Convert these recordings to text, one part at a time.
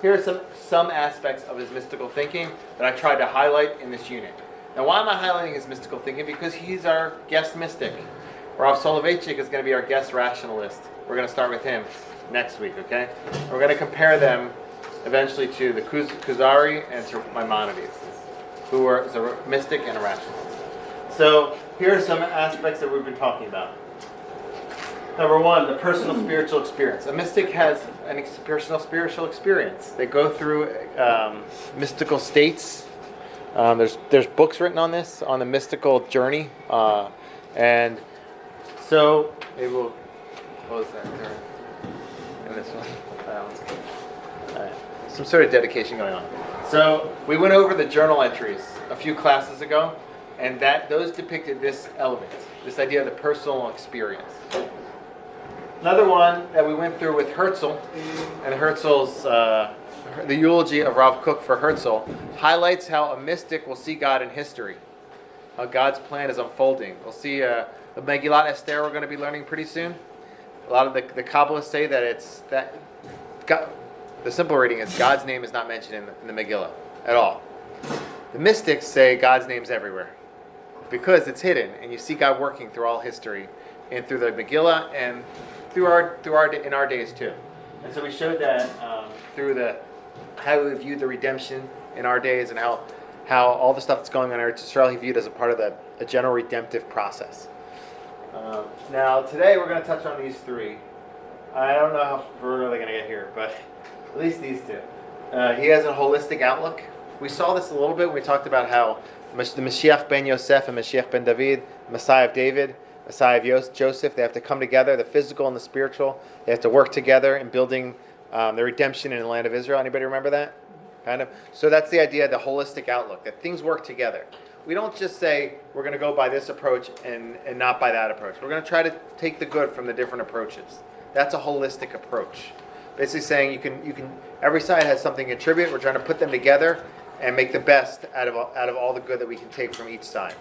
here are some aspects of his mystical thinking that I tried to highlight in this unit. Now, why am I highlighting his mystical thinking? Because he's our guest mystic. Rav Soloveitchik is going to be our guest rationalist. We're going to start with him next week, okay? We're going to compare them eventually to the Kuzari and to Maimonides, who are a mystic and a rationalist. So here are some aspects that we've been talking about. Number one, the personal spiritual experience. A mystic has an personal spiritual experience. They go through mystical states. There's books written on this, on the mystical journey, and so maybe we'll close that there. And this one, that one's good. All right. Some sort of dedication going on. So we went over the journal entries a few classes ago, and those depicted this element, this idea of the personal experience. Another one that we went through with Herzl, and Herzl's the eulogy of Rav Kook for Herzl highlights how a mystic will see God in history, how God's plan is unfolding. We'll see the Megillat Esther we're going to be learning pretty soon. A lot of the Kabbalists say that God, the simple reading is God's name is not mentioned in the Megillah at all. The mystics say God's name's everywhere because it's hidden, and you see God working through all history and through the Megillah and through our days too. And so we showed that through how we viewed the redemption in our days and how all the stuff that's going on in Eretz Yisrael he viewed as a part of a general redemptive process. Now today we're going to touch on these three. I don't know how we're really going to get here, but at least these two. He has a holistic outlook. We saw this a little bit when we talked about how the Mashiach ben Yosef and Mashiach ben David, Messiah of David, Messiah of Joseph, they have to come together, the physical and the spiritual. They have to work together in building the redemption in the land of Israel. Anybody remember that? Kind of. So that's the idea, the holistic outlook, that things work together. We don't just say we're going to go by this approach and not by that approach. We're going to try to take the good from the different approaches. That's a holistic approach. Basically saying you can every side has something to contribute. We're trying to put them together and make the best out of all the good that we can take from each side.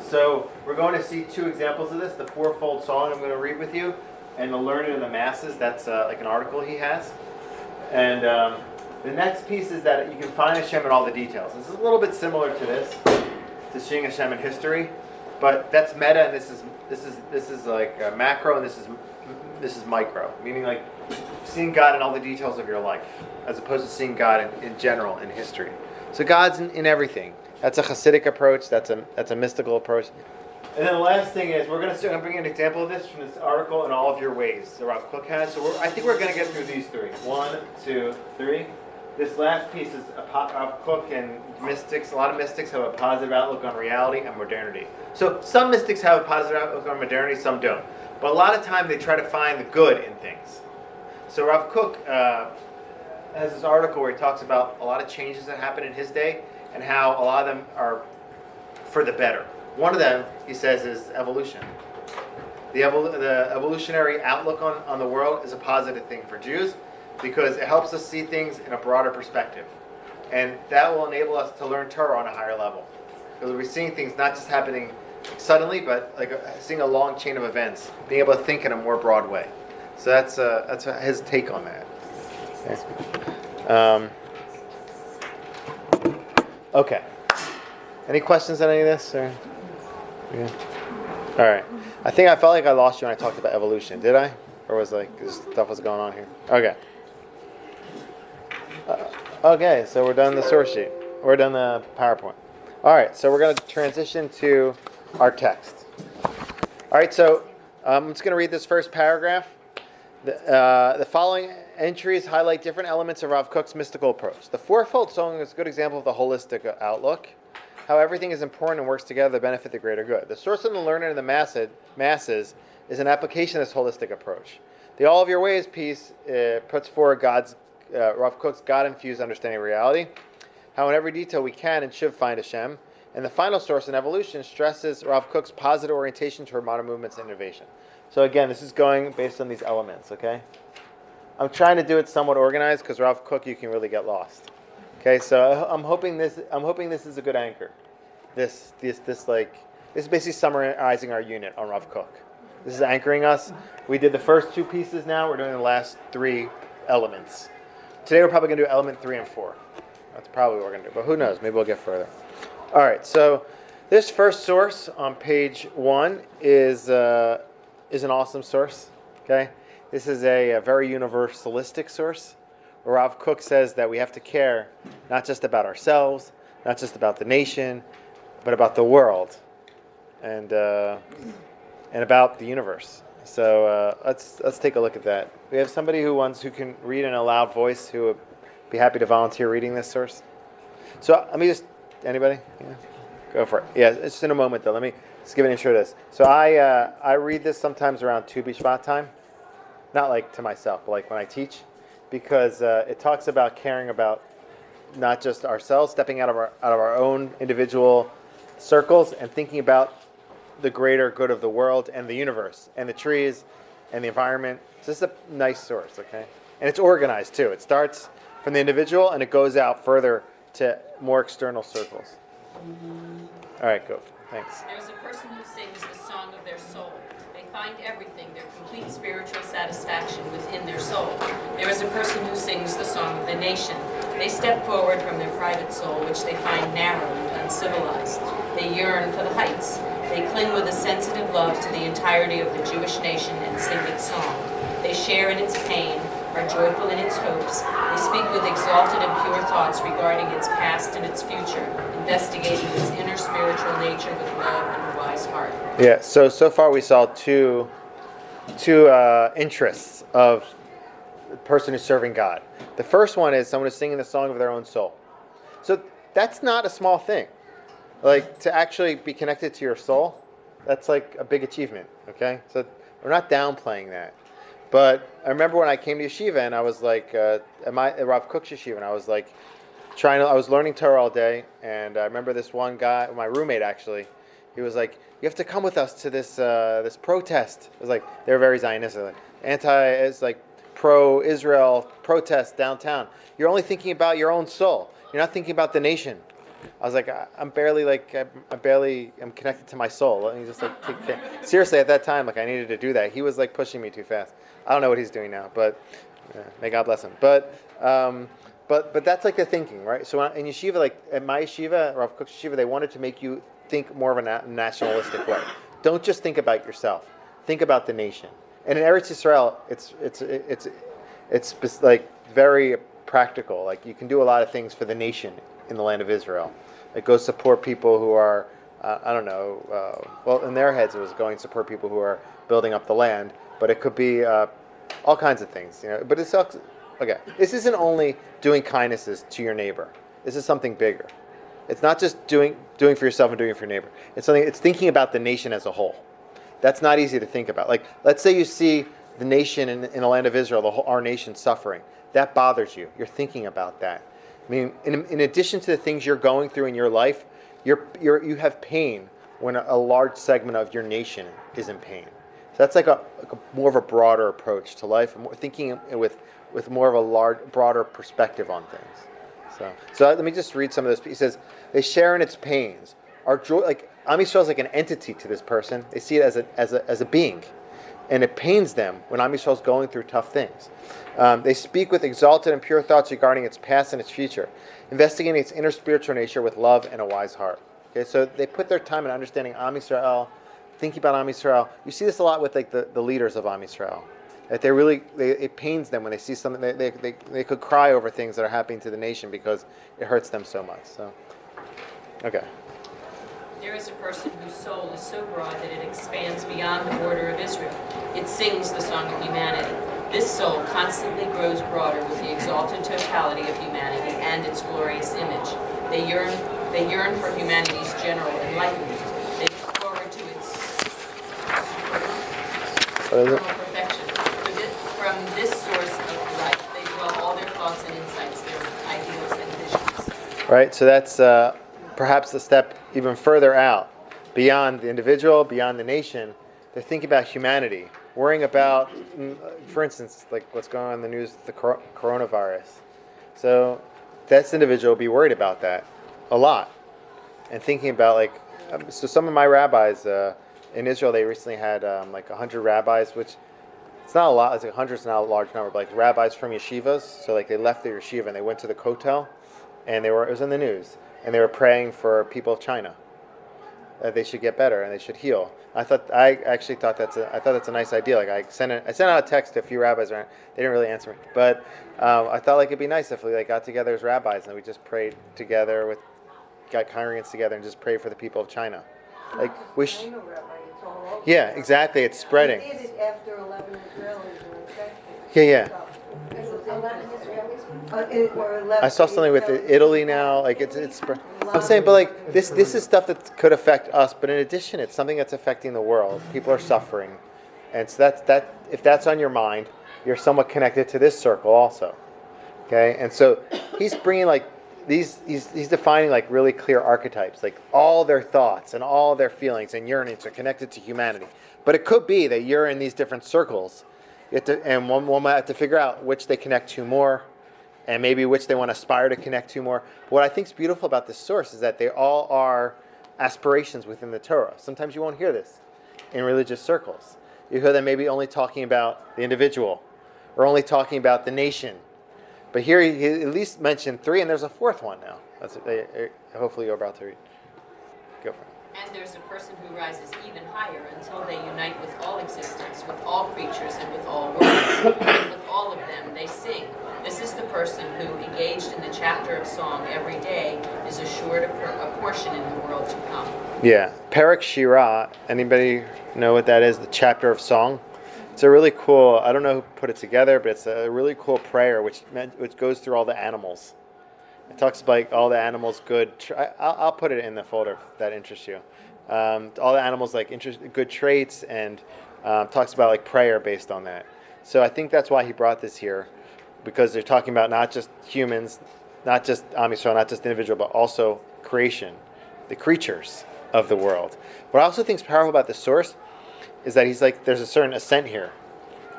So we're going to see two examples of this. The fourfold song I'm going to read with you, and the Learned and the Masses. That's like an article he has. And the next piece is that you can find Hashem in all the details. This is a little bit similar to this, to seeing Hashem in history, but that's meta, and this is like macro, and this is micro, meaning like seeing God in all the details of your life, as opposed to seeing God in general in history. So God's in everything. That's a Hasidic approach. That's a mystical approach. And then the last thing is I'm going to bring an example of this from this article in All of Your Ways that Rav Kook has. So I think we're going to get through these three. 1, 2, 3. This last piece is Rav Kook and mystics. A lot of mystics have a positive outlook on reality and modernity. So some mystics have a positive outlook on modernity, some don't. But a lot of time they try to find the good in things. So Rav Kook has this article where he talks about a lot of changes that happened in his day and how a lot of them are for the better. One of them, he says, is evolution. The evolutionary outlook on the world is a positive thing for Jews because it helps us see things in a broader perspective. And that will enable us to learn Torah on a higher level. Because we're seeing things not just happening suddenly, but like seeing a long chain of events, being able to think in a more broad way. So that's his take on that. Okay. Any questions on any of this? Or? Yeah. All right. I think I felt like I lost you when I talked about evolution. Did I? Or was like this stuff was going on here? Okay. Okay. So we're done the source sheet. We're done the PowerPoint. All right. So we're going to transition to our text. All right. So I'm just going to read this first paragraph. The following entries highlight different elements of Rav Kook's mystical approach. The fourfold song is a good example of the holistic outlook, how everything is important and works together to benefit the greater good. The source of the learned and the masses is an application of this holistic approach. The All of Your Ways piece puts forward Rav Kook's God-infused understanding of reality, how in every detail we can and should find Hashem. And the final source in evolution stresses Rav Kook's positive orientation toward modern movements and innovation. So again, this is going based on these elements, okay? I'm trying to do it somewhat organized because Rav Kook, you can really get lost. Okay, so I'm hoping this is a good anchor. This is basically summarizing our unit on Rav Kook. This is anchoring us. We did the first two pieces now. We're doing the last three elements. today we're probably going to do element 3 and 4. That's probably what we're going to do, but who knows? Maybe we'll get further. All right, so this first source on page 1 is an awesome source. Okay, this is a very universalistic source. Where Rabbi Kook says that we have to care not just about ourselves, not just about the nation, but about the world, and about the universe. So let's take a look at that. We have somebody who can read in a loud voice who would be happy to volunteer reading this source. So let me anybody? Yeah. Go for it. Yeah, it's just in a moment though. Let me just give an intro to this. So I read this sometimes around Tu B'Shvat time, not like to myself, but like when I teach, because it talks about caring about not just ourselves, stepping out of our own individual circles and thinking about the greater good of the world and the universe and the trees and the environment. So this is a nice source, okay? And it's organized too. It starts from the individual and it goes out further to more external circles. All right, go. Thanks. There's a person who sings the song of their soul. They find everything, their complete spiritual satisfaction within their soul. There is a person who sings the song of the nation. They step forward from their private soul, which they find narrow and uncivilized. They yearn for the heights. They cling with a sensitive love to the entirety of the Jewish nation and sing its song. They share in its pain, are joyful in its hopes. They speak with exalted and pure thoughts regarding its past and its future, investigating its inner spiritual nature with love and a wise heart. Yeah, so far we saw two interests of the person who's serving God. The first one is someone who's singing the song of their own soul. So that's not a small thing. Like, to actually be connected to your soul, that's like a big achievement, okay? So we're not downplaying that. But I remember when I came to yeshiva and I was like, at Rabbi Kook's yeshiva, and I was like, I was learning Torah all day, and I remember this one guy, my roommate actually, he was like, you have to come with us to this protest. It was like, they were very Zionistic, like pro-Israel protest downtown. You're only thinking about your own soul. You're not thinking about the nation. I was like, I'm connected to my soul. Let me just like take care. Seriously, at that time, like I needed to do that. He was like pushing me too fast. I don't know what he's doing now, but may God bless him. But that's like the thinking, right? So in yeshiva, like at my yeshiva, Rav Kook's yeshiva, they wanted to make you think more of a nationalistic way. Don't just think about yourself. Think about the nation. And in Eretz Yisrael, it's like very practical. Like you can do a lot of things for the nation in the land of Israel. Like go support people who are, well, in their heads it was going to support people who are building up the land, but it could be all kinds of things, you know. But it's okay. This isn't only doing kindnesses to your neighbor. This is something bigger. It's not just doing for yourself and doing for your neighbor. It's thinking about the nation as a whole. That's not easy to think about. Like, let's say you see the nation in the land of Israel, our nation suffering. That bothers you. You're thinking about that. I mean, in addition to the things you're going through in your life, you have pain when a large segment of your nation is in pain. So that's like a more of a broader approach to life, and thinking with more of a broader perspective on things. So let me just read some of this. He says, they share in its pains. Our joy, like Am Yisrael is like an entity to this person. They see it as a being, and it pains them when Am Yisrael is going through tough things. They speak with exalted and pure thoughts regarding its past and its future, investigating its inner spiritual nature with love and a wise heart. Okay, so they put their time in understanding Am Yisrael, thinking about Am Yisrael. You see this a lot with like the leaders of Am Yisrael. That it pains them when they see something. They could cry over things that are happening to the nation because it hurts them so much. So, okay. There is a person whose soul is so broad that it expands beyond the border of Israel. It sings the song of humanity. This soul constantly grows broader with the exalted totality of humanity and its glorious image. They yearn for humanity's general enlightenment. They look forward to its eternal perfection. From this source of life, they draw all their thoughts and insights, their ideals and visions. Right, so that's perhaps a step even further out, beyond the individual, beyond the nation. They're thinking about humanity, worrying about, for instance, like what's going on in the news with the coronavirus. So that's individual will be worried about that a lot, and thinking about so some of my rabbis in Israel, they recently had like 100 rabbis, which it's not a lot. It's like hundreds, not a large number. But like rabbis from yeshivas, so like they left their yeshiva and they went to the kotel, and it was in the news, and they were praying for people of China that they should get better and they should heal. I thought that's a nice idea. Like I sent out a text to a few rabbis, and they didn't really answer me. But I thought like it'd be nice if we like got together as rabbis and we just prayed together got congregants together and just prayed for the people of China. Like yeah, exactly. It's spreading. They did it after 11 Israelis were infected. Yeah. It was 11 Israelis? Or 11 I saw something with Israelis. Italy now. Like it's I'm saying, but like this is stuff that could affect us. But in addition, it's something that's affecting the world. People are suffering, and so that if that's on your mind, you're somewhat connected to this circle also. Okay, and so he's bringing like he's defining like really clear archetypes, like all their thoughts and all their feelings and yearnings are connected to humanity. But it could be that you're in these different circles, and one might have to figure out which they connect to more, and maybe which they want to aspire to connect to more. What I think is beautiful about this source is that they all are aspirations within the Torah. Sometimes you won't hear this in religious circles. You hear them maybe only talking about the individual, or only talking about the nation. But here he at least mentioned three, and there's a fourth one now. Hopefully you're about to read. Go for it. And there's a person who rises even higher until they unite with all existence, with all creatures, and with all worlds. And with all of them they sing. This is the person who, engaged in the chapter of song every day, is assured a portion in the world to come. Yeah. Perek Shirah, anybody know what that is? The chapter of song? It's a really cool, I don't know who put it together, but it's a really cool prayer which goes through all the animals. It talks about like, all the animals' good. I'll put it in the folder if that interests you. All the animals' like good traits, and talks about like prayer based on that. So I think that's why he brought this here, because they're talking about not just humans, not just Am Yisrael, not just the individual, but also creation, the creatures of the world. What I also think is powerful about the source is that he's like, there's a certain ascent here.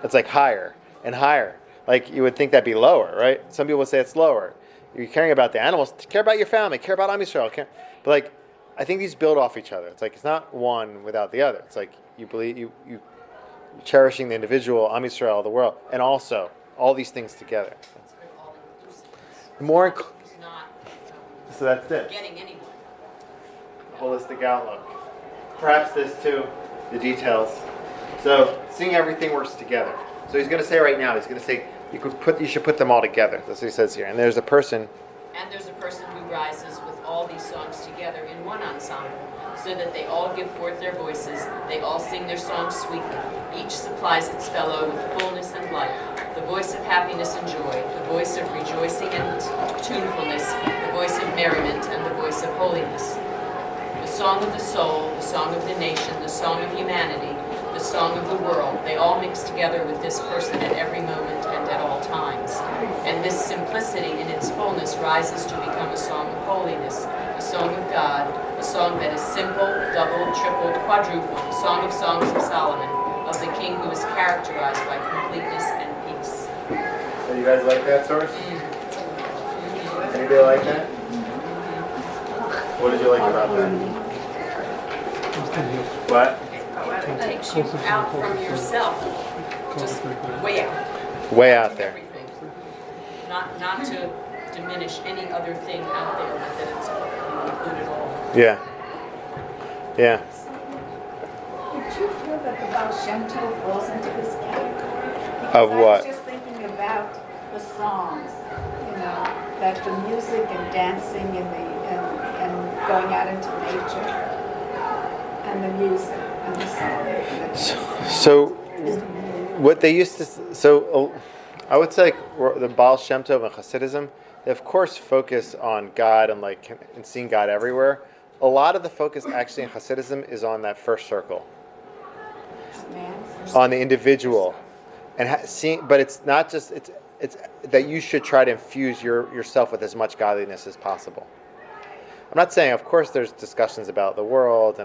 It's like higher and higher. Like you would think that'd be lower, right? Some people would say it's lower. You're caring about the animals, care about your family, care about Am Yisrael. But like, I think these build off each other. It's like, it's not one without the other. It's like, you believe, you cherishing the individual, Am Yisrael, the world, and also all these things together. More, so that's it. Getting anyone. Holistic outlook. Perhaps this too, the details. So seeing everything works together. So he's going to say right now, he's going to say you should put them all together. That's what he says here. And there's a person. And there's a person who rises with all these songs together in one ensemble, so that they all give forth their voices, they all sing their songs sweetly. Each supplies its fellow with fullness and life, the voice of happiness and joy, the voice of rejoicing and tunefulness, the voice of merriment, and the voice of holiness. The song of the soul, the song of the nation, the song of humanity, the song of the world, they all mix together with this person at every moment and at all times. And this simplicity in its fullness rises to become a song of holiness, a song of God, a song that is simple, doubled, tripled, quadrupled, a song of songs of Solomon, of the king who is characterized by completeness and peace. So you guys like that source? Anybody like that? What did you like about that? What? It takes you out from yourself, just way out. Way out there. Everything. Not to diminish any other thing out there, but that it's included all. Yeah. Yeah. Did you feel that the Baal Shem Tov falls into this category? Of what? I was just thinking about the songs, that the music and dancing and going out into nature, and the music and the songs. So what they used to, I would say like the Baal Shem Tov and Hasidism, they of course focus on God and seeing God everywhere. A lot of the focus actually in Hasidism is on that first circle, on the individual, and seeing. But it's not just it's that you should try to infuse yourself with as much godliness as possible. I'm not saying, of course, there's discussions about the world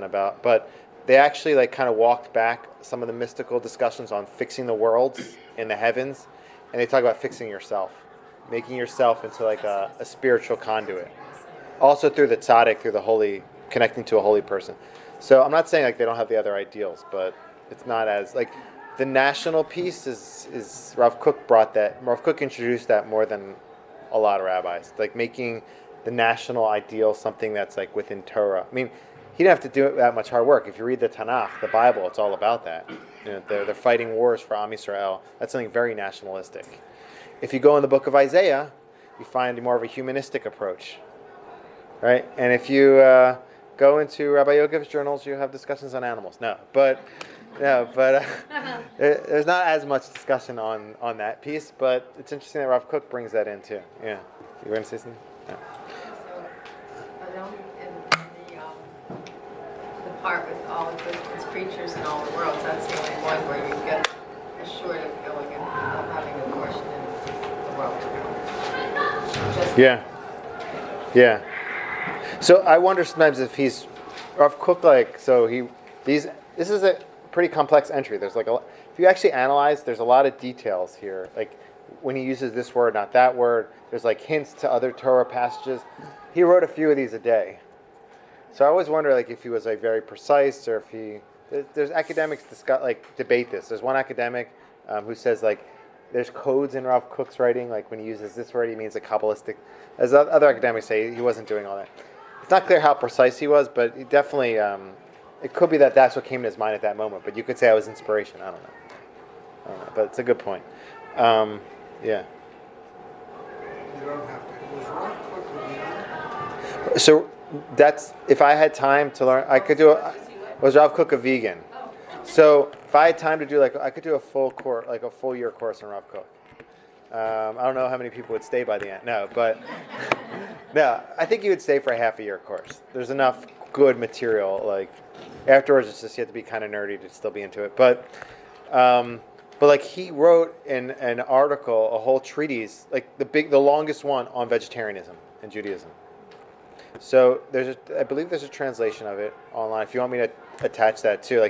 but they actually kind of walked back some of the mystical discussions on fixing the worlds in the heavens, and they talk about fixing yourself, making yourself into a spiritual conduit. Also through the tzaddik, through the holy, connecting to a holy person. So I'm not saying they don't have the other ideals, but it's not as the national piece is Rav Kook brought that. Rav Kook introduced that more than a lot of rabbis, like making the national ideal something that's like within Torah. I mean, he didn't have to do that much hard work. If you read the Tanakh, the Bible, it's all about that. You know, they're fighting wars for Am Yisrael. That's something very nationalistic. If you go in the book of Isaiah, you find more of a humanistic approach, right? And if you go into Rabbi Yogev's journals, you have discussions on animals. There's not as much discussion on that piece, but it's interesting that Rav Kook brings that in too. Yeah, you were going to say something? Yeah. So, the part with all existence creatures in all the worlds, that's the only one where you get assured of going and of having a portion in the world. Yeah. So I wonder sometimes if he's Rav Kook, this is a pretty complex entry. There's like if you actually analyze, there's a lot of details here. Like when he uses this word, not that word. There's like hints to other Torah passages. He wrote a few of these a day. So I always wonder like if he was like very precise or if there's academics debate this. There's one academic who says like there's codes in Rav Kook's writing, like when he uses this word, he means a Kabbalistic. As other academics say, he wasn't doing all that. It's not clear how precise he was, but he definitely, it could be that that's what came to his mind at that moment. But you could say it was inspiration. I don't know. But it's a good point. Yeah. You don't have to. Was Rav Kook a vegan? So that's, if I had time to learn, I could do was Rav Kook a vegan? So if I had time to do I could do a full course, like a full year course on Rav Kook. I don't know how many people would stay by the end. No, but no, I think you would stay for a half a year course. There's enough good material. Like afterwards, it's just you have to be kind of nerdy to still be into it. But like he wrote in an article, a whole treatise, like the longest one on vegetarianism and Judaism. So I believe there's a translation of it online. If you want me to attach that too,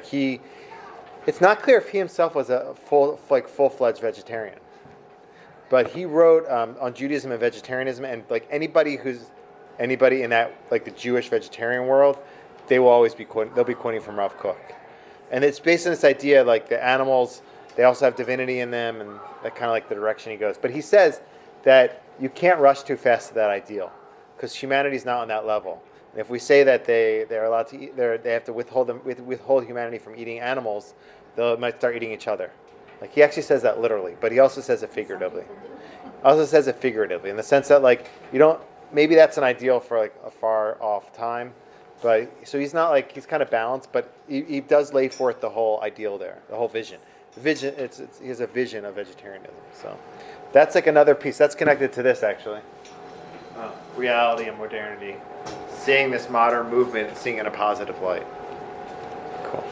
it's not clear if he himself was a full-fledged vegetarian. But he wrote on Judaism and Vegetarianism, and like anybody in that like the Jewish vegetarian world, they will always be they'll be quoting from Rav Kook, and it's based on this idea like the animals, they also have divinity in them, and that kind of like the direction he goes. But he says that you can't rush too fast to that ideal, because humanity's not on that level. And if we say that they're allowed to eat, they have to withhold humanity from eating animals, they might start eating each other. Like he actually says that literally, but he also says it figuratively. In the sense that maybe that's an ideal for like a far off time, but so he's not he's kind of balanced, but he does lay forth the whole ideal there, the whole vision. He has a vision of vegetarianism. So that's like another piece that's connected to this actually. Reality and modernity, seeing this modern movement, seeing it in a positive light. Cool.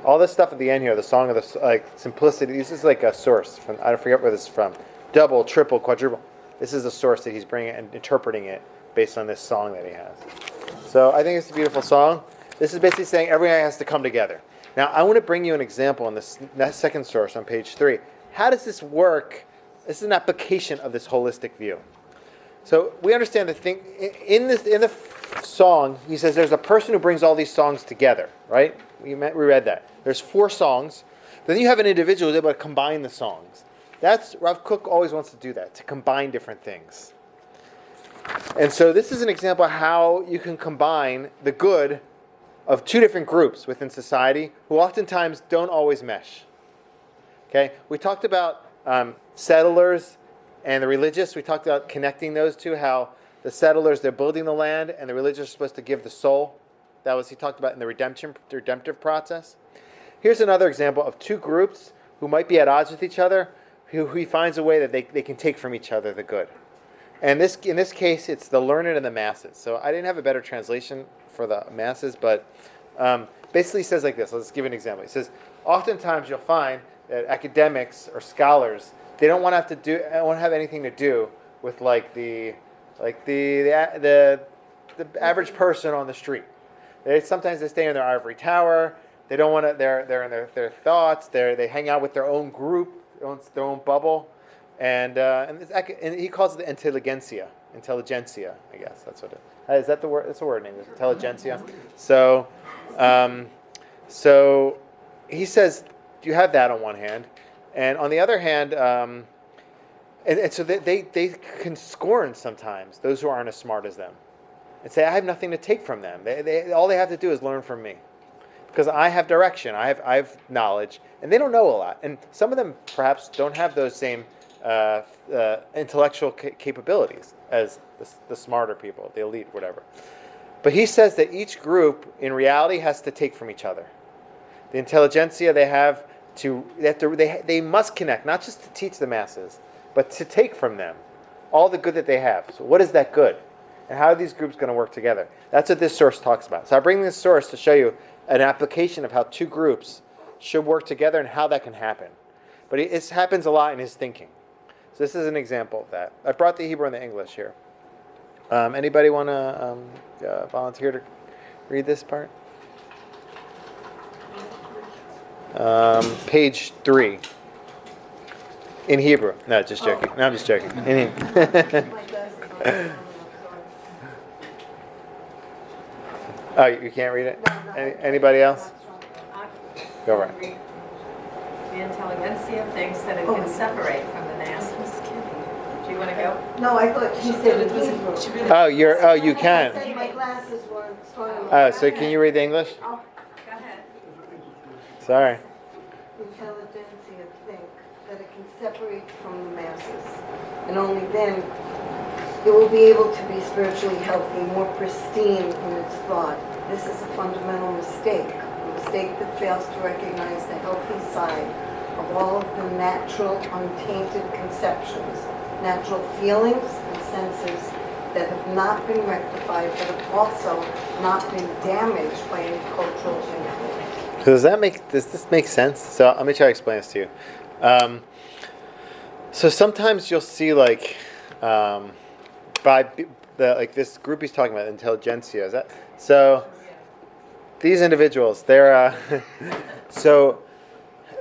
All this stuff at the end here, the song of the simplicity. This is like a source from, I forget where this is from. Double, triple, quadruple. This is a source that he's bringing and interpreting it based on this song that he has. So I think it's a beautiful song. This is basically saying everything has to come together. Now I want to bring you an example in this second source on page 3. How does this work? This is an application of this holistic view. So we understand the thing in the song. He says there's a person who brings all these songs together, right? We read that. There's 4 songs. Then you have an individual who's able to combine the songs. That's Rav Kook always wants to do that, to combine different things. And so this is an example of how you can combine the good of 2 different groups within society who oftentimes don't always mesh. Okay, we talked about settlers and the religious. We talked about connecting those two, how the settlers, they're building the land, and the religious are supposed to give the soul. That was he talked about in the redemptive process. Here's another example of 2 groups who might be at odds with each other, who he finds a way that they can take from each other the good. And in this case, it's the learned and the masses. So I didn't have a better translation for the masses, but basically he says like this. Let's give an example. He says, oftentimes you'll find that academics or scholars, they don't want to have anything to do with the average person on the street. Sometimes they stay in their ivory tower. They don't want to. They're in their thoughts. They hang out with their own group, their own bubble, and he calls it the intelligentsia. I guess that's what it is. Is that the word? That's the word name. Intelligentsia. So he says you have that on one hand, and on the other hand, and so they can scorn sometimes those who aren't as smart as them, and say, I have nothing to take from them. All they have to do is learn from me, because I have direction, I have knowledge, and they don't know a lot, and some of them perhaps don't have those same intellectual capabilities as the smarter people, the elite, whatever. But he says that each group, in reality, has to take from each other. The intelligentsia, they must connect, not just to teach the masses, but to take from them all the good that they have. So what is that good? And how are these groups going to work together? That's what this source talks about. So I bring this source to show you an application of how two groups should work together and how that can happen. But it happens a lot in his thinking. So this is an example of that. I brought the Hebrew and the English here. Anybody want to volunteer to read this part? Page 3. In Hebrew. No, just joking. No, I'm just joking. In Oh, you can't read it? Anybody else? Go right. The intelligentsia thinks that it can separate from the masses. Do you want to go? No, I thought she said it was Hebrew. You can. I said my glasses weren't strong. Oh, so can you read the English? Go ahead. Sorry. Intelligentsia think that it can separate from the masses, and only then it will be able to be spiritually healthy, more pristine in its thought. This is a fundamental mistake, a mistake that fails to recognize the healthy side of all of the natural, untainted conceptions, natural feelings and senses that have not been rectified, but have also not been damaged by any cultural influence. Does this make sense? So let me try to explain this to you. So sometimes you'll see like this group he's talking about, intelligentsia. Is that so? These individuals, they're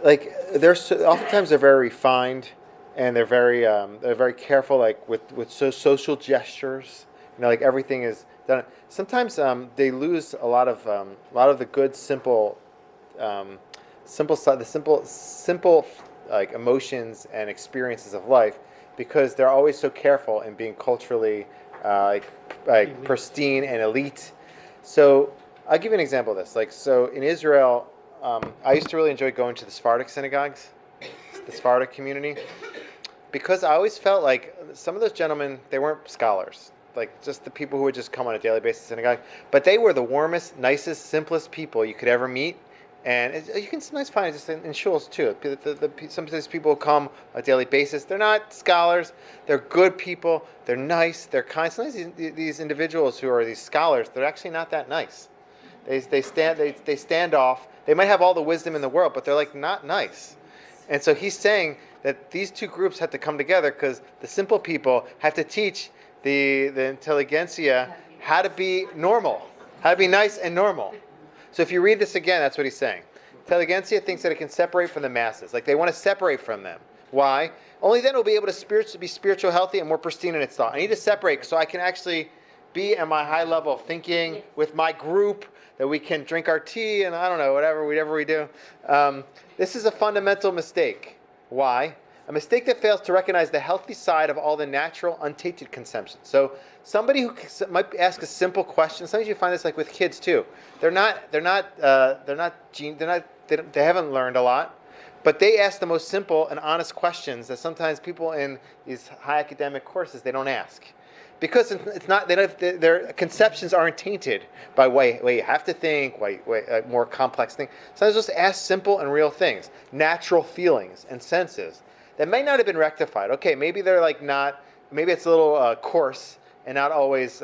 oftentimes they're very refined, and they're very careful, like with social gestures. Like everything is done. Sometimes they lose a lot of the good, simple like emotions and experiences of life, because they're always so careful in being culturally pristine and elite. So I'll give you an example of this. So in Israel, I used to really enjoy going to the Sephardic synagogues, the Sephardic community, because I always felt like some of those gentlemen, they weren't scholars, like just the people who would just come on a daily basis to synagogue, but they were the warmest, nicest, simplest people you could ever meet. And you can sometimes find it just in shuls too. Sometimes people come on a daily basis. They're not scholars. They're good people. They're nice. They're kind. Sometimes these individuals who are these scholars, they're actually not that nice. They stand off. They might have all the wisdom in the world, but they're not nice. And so he's saying that these two groups have to come together, because the simple people have to teach the intelligentsia how to be normal, how to be nice and normal. So if you read this again, that's what he's saying. Intelligentsia thinks that it can separate from the masses. Like they want to separate from them. Why? Only then it will be able to be spiritual healthy and more pristine in its thought. I need to separate so I can actually be at my high level of thinking with my group, that we can drink our tea and I don't know, whatever we do. This is a fundamental mistake. Why? A mistake that fails to recognize the healthy side of all the natural, untainted conceptions. So somebody who might ask a simple question. Sometimes you find this like with kids too. They haven't learned a lot, but they ask the most simple and honest questions that sometimes people in these high academic courses, they don't ask. Because it's not, their conceptions aren't tainted by way you have to think, more complex things. Sometimes just ask simple and real things, natural feelings and senses that may not have been rectified. Okay, maybe they're maybe it's a little coarse and not always,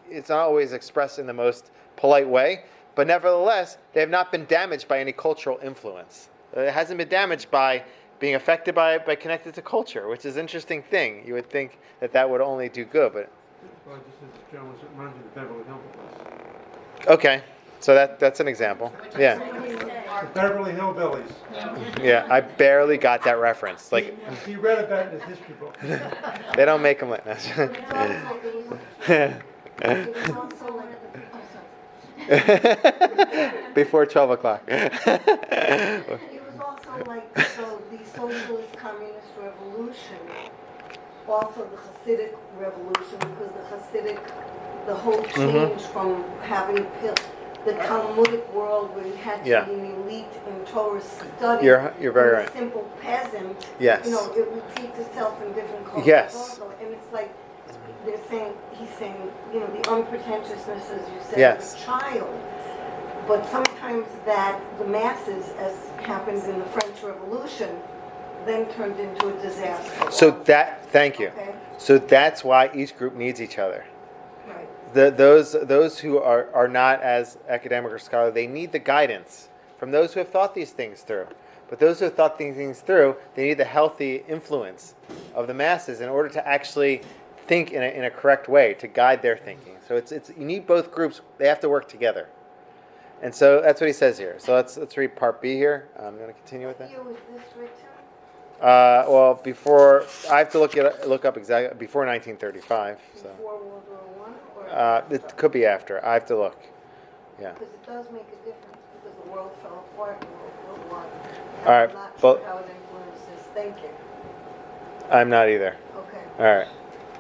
it's not always expressed in the most polite way, but nevertheless, they have not been damaged by any cultural influence. It hasn't been damaged by being affected by connected to culture, which is an interesting thing. You would think that would only do good, but... Well, this is John was reminding the Beverly Hillbillies. Okay, so that's an example. Yeah. The Beverly Hillbillies. Yeah, I barely got that reference. He read about it in his history book. They don't make them like that. Before 12 o'clock. It was also like so the socialist communist revolution, also the Hasidic revolution, because the whole change from having the Talmudic world where you had to be an elite in Torah study. You're very and right. a simple peasant. Yes. You know, it repeats itself in different cultures Yes. also. And it's like he's saying, you know, the unpretentiousness, as you said, Yes. of a child. But sometimes that the masses, as happens in the French Revolution, then turned into a disaster. Thank you. Okay. So that's why each group needs each other. Right. Those who are not as academic or scholarly, they need the guidance from those who have thought these things through. But those who have thought these things through, they need the healthy influence of the masses in order to actually think in a correct way to guide their thinking. So it's you need both groups. They have to work together. And so that's what he says here. So let's read part B here. I'm going to continue with that. What year was this written? Well, before I have to look up exactly before 1935. So Before World War I? it could be after. I have to look. Yeah. Because it does make a difference, because the world fell apart in World War I. All right, I'm not well- sure how it influenced his thinking. I'm not either. Okay. All right.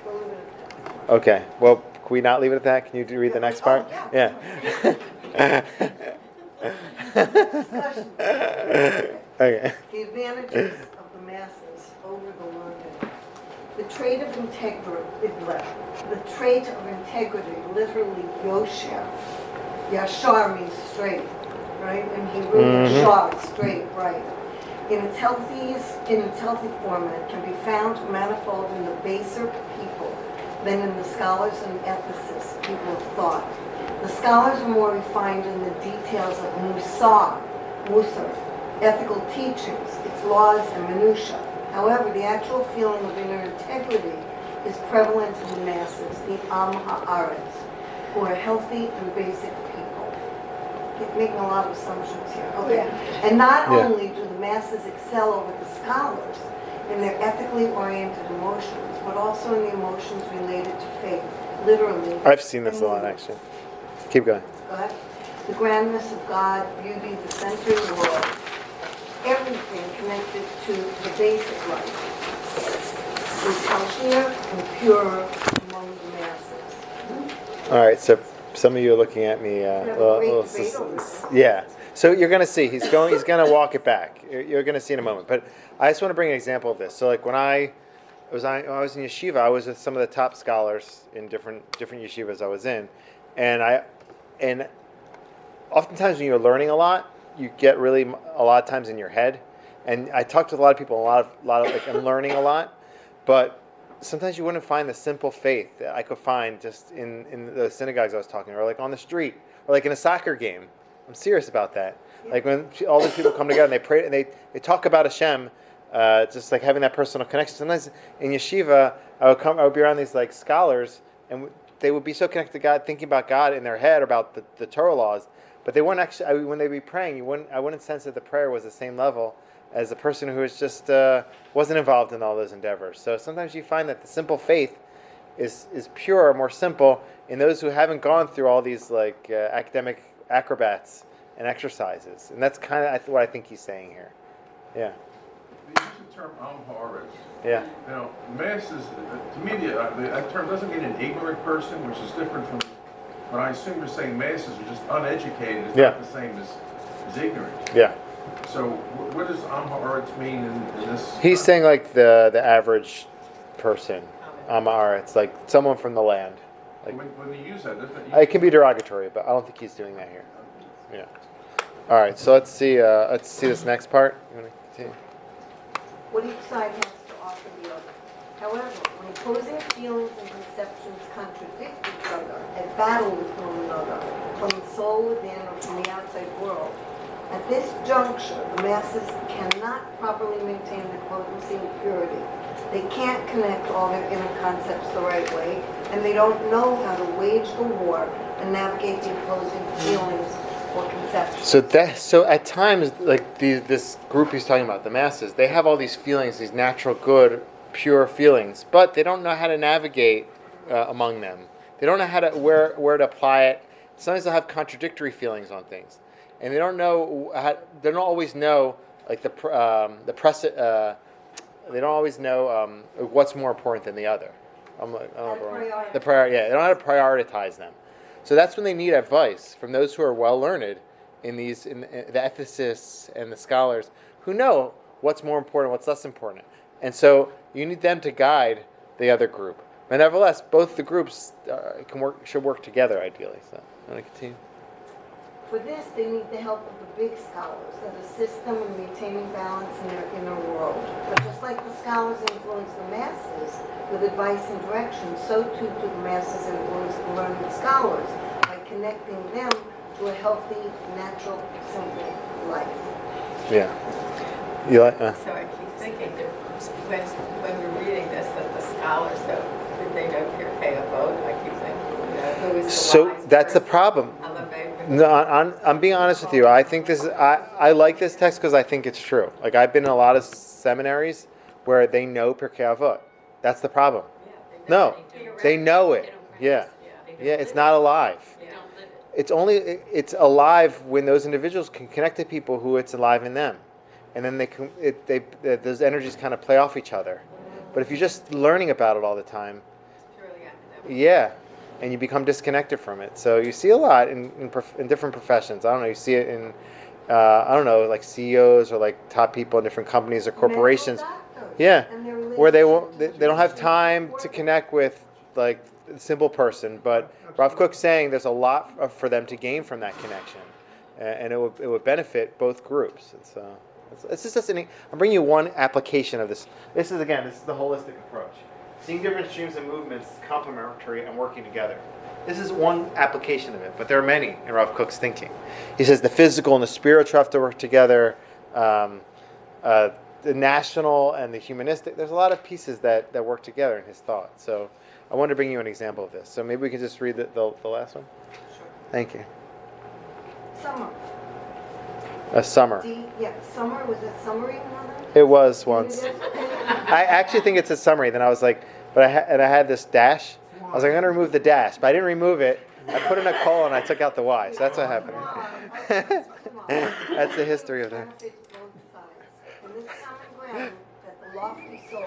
We'll leave it at that. Okay. Well, can we not leave it at that? Can you read the next part? Yeah. Discussion. Okay. The advantages of the masses over the learned. The trait of integrity, literally yosher. Yashar means straight, right? In Hebrew, yashar, straight, right. In its healthy format can be found manifold in the baser people than in the scholars and ethicists, people of thought. The scholars are more refined in the details of musar, ethical teachings, its laws and minutiae. However, the actual feeling of inner integrity is prevalent in the masses, the Am Ha'aretz, who are healthy and basic people. Making a lot of assumptions here. Okay. Yeah. And not Yeah. only do the masses excel over the scholars in their ethically oriented emotions, but also in the emotions related to faith, literally. I've seen this a and lot, movement. actually. Keep going. Go ahead. The grandness of God, beauty, the centering world, everything connected to the basic life is healthier and purer among the masses. All right. So some of you are looking at me. have a great debate over Yeah. So you're going to see he's going to walk it back. You're going to see in a moment. But I just want to bring an example of this. So like when I was in yeshiva, I was with some of the top scholars in different yeshivas I was in, and oftentimes when you're learning a lot, you get really a lot of times in your head. And I talked to a lot of people, a lot of like I'm learning a lot, but sometimes you wouldn't find the simple faith that I could find just in the synagogues I was talking, or like on the street, or like in a soccer game. I'm serious about that. Like when all these people come together and they pray and they talk about Hashem, just like having that personal connection. Sometimes in yeshiva, I would be around these like scholars, and they would be so connected to God, thinking about God in their head about the Torah laws, but they weren't actually. When they'd be praying, I wouldn't sense that the prayer was the same level as a person who was just wasn't involved in all those endeavors. So sometimes you find that the simple faith is pure, more simple in those who haven't gone through all these like academic acrobats and exercises, and that's kind of what I think he's saying here. Yeah. They use the term Am Haaretz. Yeah. Now, masses, to me, that term doesn't mean an ignorant person, which is different from, but I assume you're saying masses are just uneducated. It's not the same as ignorant. Yeah. So what does Am Haaretz mean in this? He's saying like the average person, Amar. It's like someone from the land. Like When you use that, doesn't it can be derogatory, but I don't think he's doing that here. Yeah. All right. So let's see this next part. You want to continue? What each side has to offer the other. However, when opposing feelings and conceptions contradict each other, at battle with one another, from the soul within or from the outside world, at this juncture, the masses cannot properly maintain the potency and purity. They can't connect all their inner concepts the right way, and they don't know how to wage the war and navigate the opposing feelings or conceptions. So at times, like this group he's talking about, the masses, they have all these feelings, these natural, good, pure feelings, but they don't know how to navigate among them. They don't know how to where to apply it sometimes they'll have contradictory feelings on things, and they don't know. They don't always know like they don't always know what's more important than the other. I don't know the priority. Yeah, they don't know how to prioritize them. So that's when they need advice from those who are well learned in the ethicists and the scholars who know what's more important, what's less important, and so you need them to guide the other group. But nevertheless, both the groups should work together ideally. So, I'm going to continue. For this, they need the help of the big scholars that assist them in maintaining balance in their inner world. But just like the scholars influence the masses with advice and direction, so too do the masses influence the learned scholars by connecting them to a healthy, natural, simple life. Yeah. You like? So I keep thinking that when we're reading this, that the scholars, so did they know Pirkei Avot? I keep thinking, who is the So wise that's the person? problem. No, I'm being honest with you. I think I like this text because I think it's true. Like I've been in a lot of seminaries where they know Pirkei Avot. That's the problem. No, they know it. Yeah, it's not alive. It's alive when those individuals can connect to people who it's alive in them, and then those energies kind of play off each other. But if you're just learning about it all the time, yeah. And you become disconnected from it. So you see a lot in different professions. I don't know. You see it in, like CEOs or like top people in different companies or corporations. Yeah, where they don't have time to connect with like the simple person. But Rav Kook's saying there's a lot for them to gain from that connection, and it would benefit both groups. This is just I'm bringing you one application of this. This is the holistic approach. Seeing different streams and movements complementary and working together. This is one application of it, but there are many in Rav Kook's thinking. He says the physical and the spiritual have to work together. The national and the humanistic. There's a lot of pieces that work together in his thought. So I wanted to bring you an example of this. So maybe we can just read the last one. Sure. Thank you. Summer. A summer. Summer. Was it summary? It was once. I actually think it's a summary. Then I was like, I had this dash. I was like, I'm going to remove the dash, but I didn't remove it. I put in a colon and I took out the Y. So that's what happened. That's the history of that. In this common ground that the lofty soul.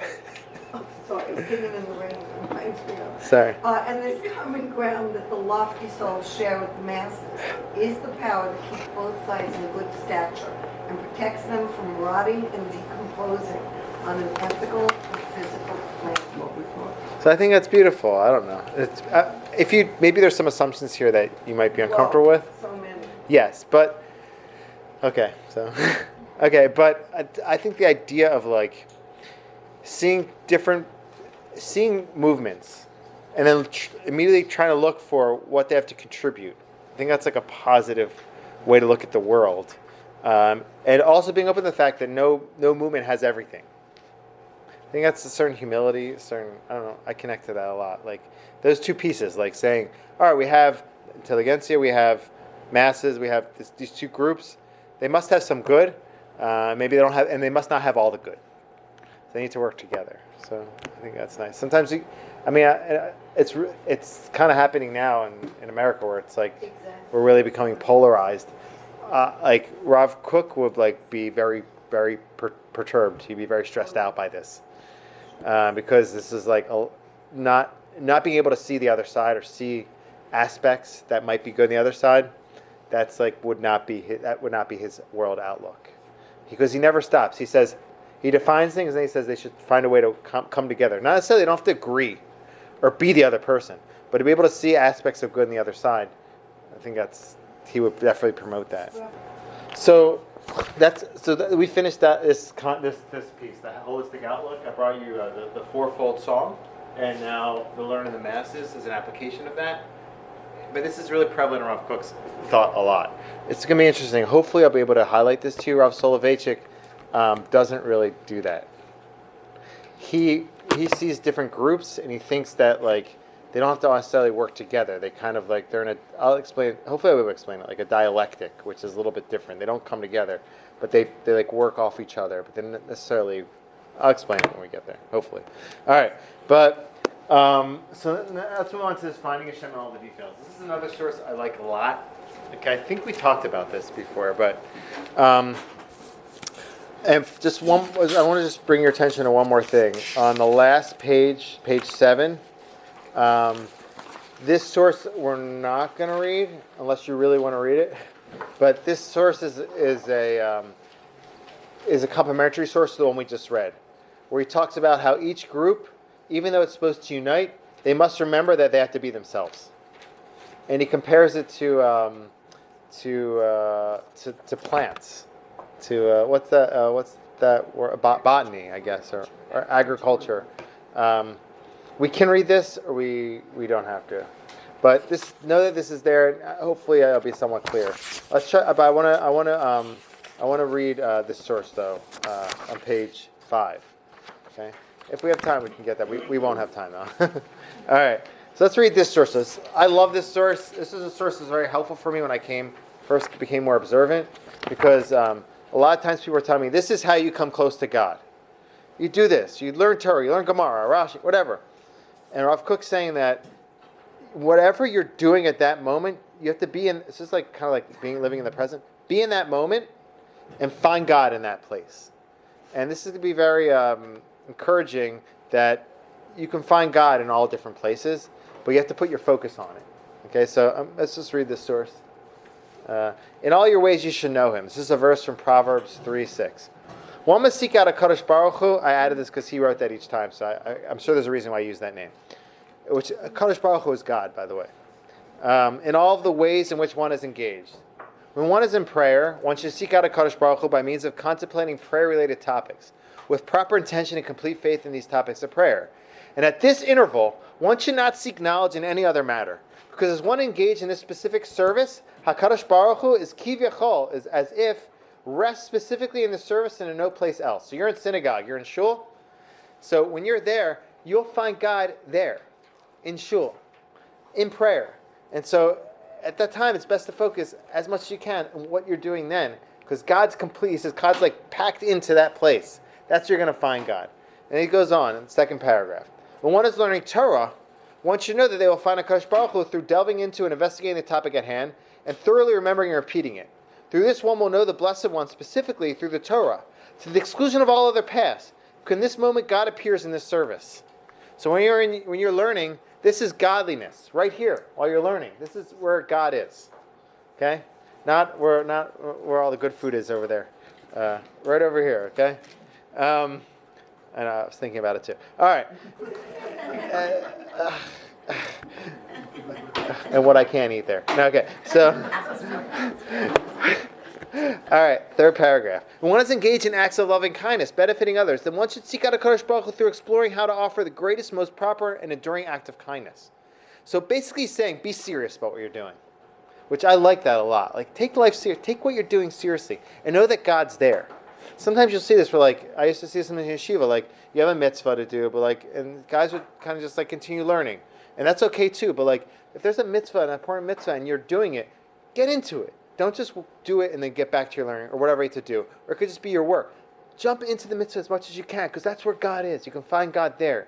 Sorry, singing in the rain reminds me of. Sorry. And this common ground that the lofty souls share with the masses is the power to keep both sides in good stature and protects them from rotting and decomposing on an ethical and physical plane. So I think that's beautiful. I don't know. It's, maybe there's some assumptions here that you might be uncomfortable with. So many. Yes, but okay. So but I think the idea of like seeing movements and then immediately trying to look for what they have to contribute. I think that's like a positive way to look at the world. And also being open to the fact that no movement has everything. I think that's a certain humility, I don't know, I connect to that a lot. Like those two pieces, like saying, all right, we have intelligentsia, we have masses, we have these two groups. They must have some good. Maybe they don't have, and they must not have all the good. So they need to work together. So I think that's nice. Sometimes, it's kind of happening now in America where it's like we're really becoming polarized. Like Rav Kook would like be very, very perturbed. He'd be very stressed out by this because this is like not being able to see the other side or see aspects that might be good on the other side. That's like would not be his world outlook, because he never stops. He says he defines things and he says they should find a way to come together. Not necessarily they don't have to agree or be the other person, but to be able to see aspects of good on the other side. I think he would definitely promote that. So we finished this piece, the holistic outlook. I brought you the fourfold song, and now the learning the masses is an application of that. But this is really prevalent in Rav Kook's thought a lot. It's going to be interesting. Hopefully I'll be able to highlight this to you. Rav Soloveitchik doesn't really do that. He sees different groups and he thinks that like they don't have to necessarily work together. They kind of like they're in a. I'll explain. Hopefully I will explain it like a dialectic, which is a little bit different. They don't come together, but they like work off each other. But they don't necessarily. I'll explain it when we get there. Hopefully. All right, but So let's move on to this Finding Hashem and all the details. This is another source I like a lot. Okay, I think we talked about this before, but and just one. I want to just bring your attention to one more thing. On the last page, page 7. This source we're not going to read unless you really want to read it. But this source is a complementary source to the one we just read, where he talks about how each group, even though it's supposed to unite, they must remember that they have to be themselves. And he compares it to plants, to what's that word? Botany, I guess, or agriculture. We can read this, or we don't have to. But know that this is there. And hopefully, I'll be somewhat clear. Let's try. But I want to read this source though on page 5. Okay. If we have time, we can get that. We won't have time though. All right. So let's read this source. I love this source. This is a source that's very helpful for me when I first became more observant, because a lot of times people are telling me this is how you come close to God. You do this. You learn Torah. You learn Gemara, Rashi, whatever. And Rabbi Kook saying that whatever you're doing at that moment, you have to be in. It's just like kind of like living in the present. Be in that moment and find God in that place. And this is going to be very encouraging that you can find God in all different places, but you have to put your focus on it. Okay, so let's just read this source. In all your ways you should know Him. This is a verse from Proverbs 3:6. One must seek out a Kadosh Baruch Hu. I added this because he wrote that each time, so I'm sure there's a reason why I use that name. Which Kadosh Baruch Hu is God, by the way. In all of the ways in which one is engaged. When one is in prayer, one should seek out a Kadosh Baruch Hu by means of contemplating prayer-related topics, with proper intention and complete faith in these topics of prayer. And at this interval, one should not seek knowledge in any other matter, because as one engaged in this specific service, HaKadosh Baruch Hu is kivyachol, is as if rest specifically in the service and in no place else. So you're in synagogue, you're in shul. So when you're there, you'll find God there, in shul, in prayer. And so at that time, it's best to focus as much as you can on what you're doing then, because God's complete. He says God's like packed into that place. That's where you're going to find God. And he goes on in the second paragraph. When one is learning Torah, one should know that they will find a Kadosh Baruch Hu through delving into and investigating the topic at hand and thoroughly remembering and repeating it. Through this, one will know the Blessed One specifically through the Torah, to the exclusion of all other paths. Because in this moment, God appears in this service. So when you're learning, this is godliness right here while you're learning. This is where God is. Okay, not where all the good food is over there. Right over here. Okay. And I was thinking about it too. All right. And what I can't eat there. Okay, so. All right, third paragraph. When one is engaged in acts of loving kindness, benefiting others, then one should seek out a Kadosh Baruch Hu through exploring how to offer the greatest, most proper, and enduring act of kindness. So basically saying, be serious about what you're doing, which I like that a lot. Like, take life serious, take what you're doing seriously, and know that God's there. Sometimes you'll see this where, like, I used to see this in the yeshiva, like, you have a mitzvah to do, but, like, and guys would kind of just, like, continue learning. And that's okay, too, but, like, if there's a mitzvah, an important mitzvah, and you're doing it, get into it. Don't just do it and then get back to your learning, or whatever you have to do. Or it could just be your work. Jump into the mitzvah as much as you can, because that's where God is. You can find God there.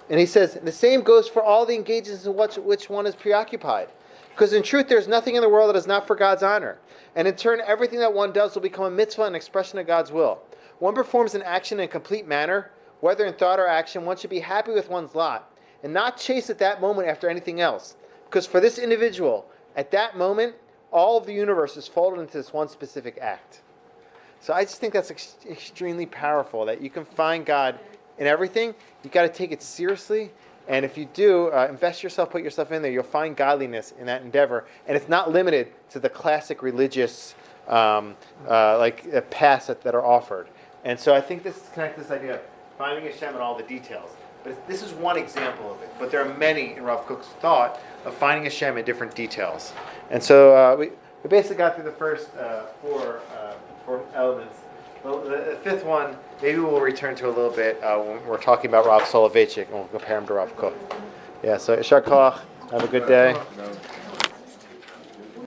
And he says, the same goes for all the engagements in which one is preoccupied. Because in truth, there's nothing in the world that is not for God's honor. And in turn, everything that one does will become a mitzvah and expression of God's will. One performs an action in a complete manner, whether in thought or action. One should be happy with one's lot, and not chase at that moment after anything else. Because for this individual, at that moment, all of the universe is folded into this one specific act. So I just think that's extremely powerful, that you can find God in everything. You got to take it seriously. And if you do, invest yourself, put yourself in there, you'll find godliness in that endeavor. And it's not limited to the classic religious paths that are offered. And so I think this connects this idea of finding Hashem and all the details. But this is one example of it. But there are many in Rav Kook's thought of finding Hashem in different details. And so we basically got through the first four elements. The fifth one, maybe we'll return to a little bit when we're talking about Rav Soloveitchik, and we'll compare him to Rav Kook. Yeah, so Yashar Koach, have a good day.